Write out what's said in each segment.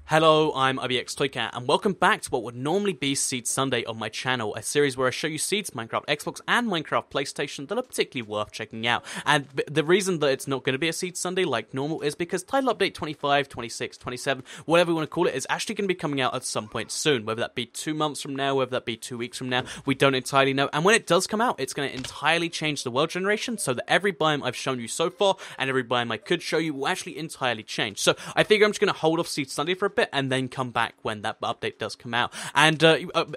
Hello, I'm Taiga, and welcome back to what would normally be Seed Sunday on my channel, a series where I show you seeds, Minecraft Xbox, and Minecraft PlayStation that are particularly worth checking out. And the reason that it's not going to be a Seed Sunday like normal is because Title Update 25, 26, 27, whatever you want to call it, is actually going to be coming out at some point soon, whether that be 2 months from now, whether that be 2 weeks from now, we don't entirely know. And when it does come out, it's going to entirely change the world generation, so that every biome I've shown you so far, and every biome I could show you, will actually entirely change. So I figure I'm just going to hold off Seed Sunday for a bit, and then come back when that update does come out. And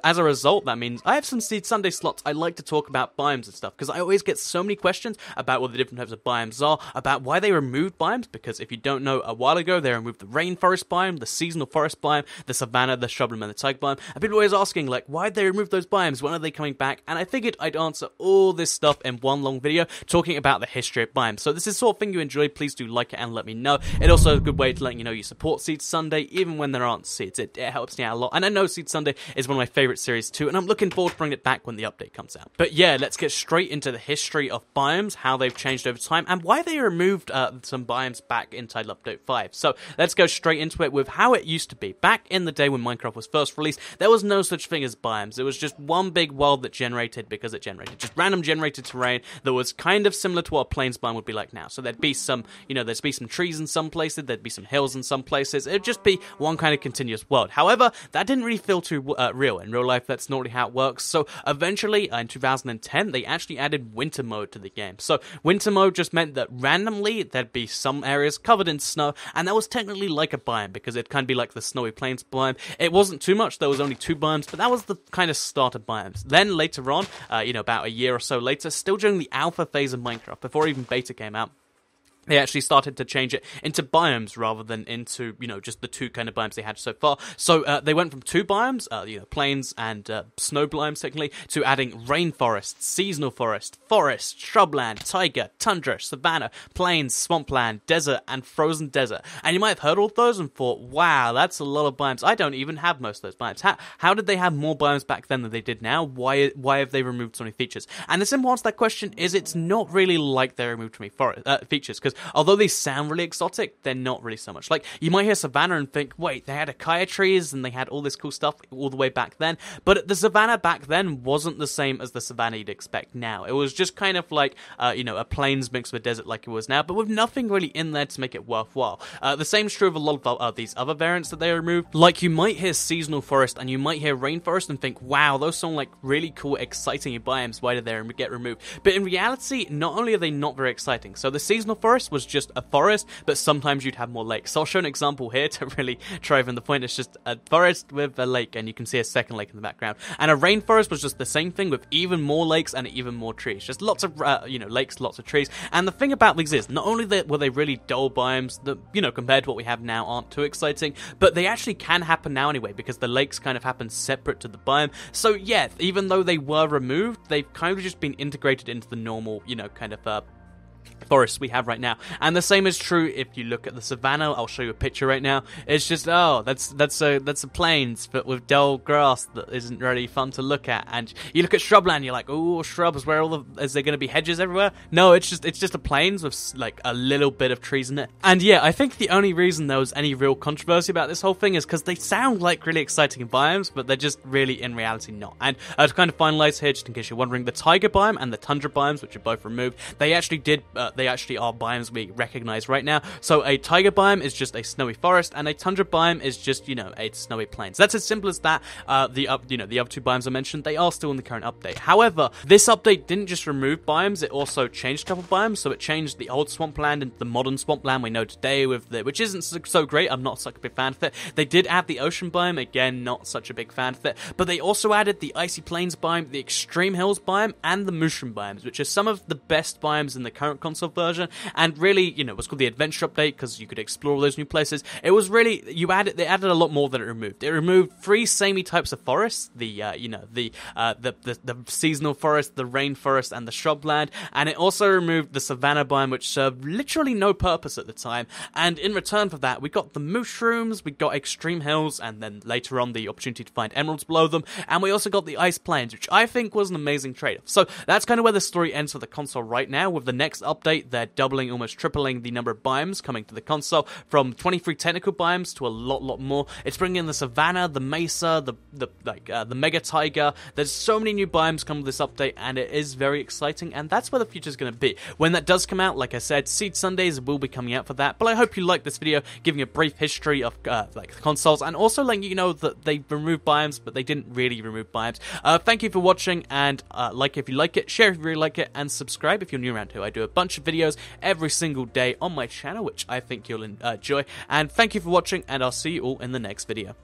as a result, that means I have some Seed Sunday slots. I like to talk about biomes and stuff, because I always get so many questions about what the different types of biomes are, about why they removed biomes, because if you don't know, a while ago they removed the rainforest biome, the seasonal forest biome, the savanna, the shrubland, and the taiga biome, and people are always asking, like, why'd they remove those biomes? When are they coming back? And I figured I'd answer all this stuff in one long video, talking about the history of biomes. So this is the sort of thing you enjoy, please do like it and let me know. It's also a good way to let you know you support Seed Sunday, even when there aren't seeds. It helps me out a lot, and I know Seed Sunday is one of my favourite series too, and I'm looking forward to bringing it back when the update comes out. But yeah, let's get straight into the history of biomes, how they've changed over time, and why they removed some biomes back in Title Update 5. So let's go straight into it with how it used to be. Back in the day when Minecraft was first released, there was no such thing as biomes. It was just one big world that generated because it generated. Just random generated terrain that was kind of similar to what a plains biome would be like now. So there'd be some, there'd be some trees in some places, there'd be some hills in some places. It'd just be one kind of continuous world. However, that didn't really feel too real. In real life, that's not really how it works. So eventually, in 2010, they actually added winter mode to the game. So winter mode just meant that randomly, there'd be some areas covered in snow, and that was technically like a biome, because it'd kind of be like the snowy plains biome. It wasn't too much, there was only 2 biomes, but that was the kind of start of biomes. Then later on, about a year or so later, still during the alpha phase of Minecraft, before even beta came out, they actually started to change it into biomes rather than into, just the 2 kind of biomes they had so far. So they went from 2 biomes, plains and snow biomes technically, to adding rainforest, seasonal forest, shrubland, taiga, tundra, savanna, plains, swampland, desert, and frozen desert. And you might have heard all of those and thought, wow, that's a lot of biomes. I don't even have most of those biomes. How did they have more biomes back then than they did now? Why have they removed so many features? And the simple answer to that question is it's not really like they removed too many features, because although they sound really exotic, they're not really so much. Like, you might hear Savanna and think, wait, they had acacia trees and they had all this cool stuff all the way back then, but the Savanna back then wasn't the same as the Savanna you'd expect now. It was just kind of like, a plains mixed with a desert like it was now, but with nothing really in there to make it worthwhile. The same's true of a lot of these other variants that they removed. Like, you might hear seasonal forest and you might hear rainforest and think, wow, those sound like really cool, exciting biomes, why did they get removed? But in reality, not only are they not very exciting, so the seasonal forest was just a forest, but sometimes you'd have more lakes. So I'll show an example here to really drive in the point. It's just a forest with a lake, and you can see a second lake in the background. And a rainforest was just the same thing with even more lakes and even more trees. Just lots of, lakes, lots of trees. And the thing about these is, not only were they really dull biomes that, compared to what we have now, aren't too exciting, but they actually can happen now anyway, because the lakes kind of happen separate to the biome. So yeah, even though they were removed, they've kind of just been integrated into the normal, forests we have right now. And the same is true if you look at the savanna. I'll show you a picture right now. It's just, that's a plains, but with dull grass that isn't really fun to look at. And you look at shrubland, you're like, oh, shrubs, is there going to be hedges everywhere? No, it's just a plains with like a little bit of trees in it. And yeah, I think the only reason there was any real controversy about this whole thing is because they sound like really exciting biomes, but they're just really in reality not. And to kind of finalize here, just in case you're wondering, the taiga biome and the tundra biomes, which are both removed, they actually are biomes we recognize right now. So a taiga biome is just a snowy forest, and a tundra biome is just, a snowy plains. That's as simple as that. The other 2 biomes I mentioned, they are still in the current update. However, this update didn't just remove biomes, it also changed a couple biomes. So it changed the old swampland into the modern swampland we know today, which isn't so great. I'm not such a big fan of it. They did add the ocean biome, again, not such a big fan of it. But they also added the icy plains biome, the extreme hills biome, and the mushroom biomes, which are some of the best biomes in the current console version. And really, it was called the adventure update because you could explore all those new places. It was really, they added a lot more than it removed. It removed 3 samey types of forests, the seasonal forest, the rainforest, and the shrubland. And it also removed the savanna biome, which served literally no purpose at the time. And in return for that, we got the mushrooms, we got extreme hills, and then later on the opportunity to find emeralds below them. And we also got the ice plains, which I think was an amazing trade-off. So that's kind of where the story ends for the console right now, with the next update update, they're doubling, almost tripling the number of biomes coming to the console, from 23 technical biomes to a lot more. It's bringing in the Savanna, the Mesa, the Mega Taiga. There's so many new biomes coming with this update, and it is very exciting, and that's where the future's going to be. When that does come out, like I said, Seed Sundays will be coming out for that, but I hope you like this video, giving a brief history of consoles, and also letting you know that they removed biomes, but they didn't really remove biomes. Thank you for watching, and like if you like it, share if you really like it, and subscribe if you're new around here. I do a bunch of videos every single day on my channel, which I think you'll enjoy, and thank you for watching, and I'll see you all in the next video.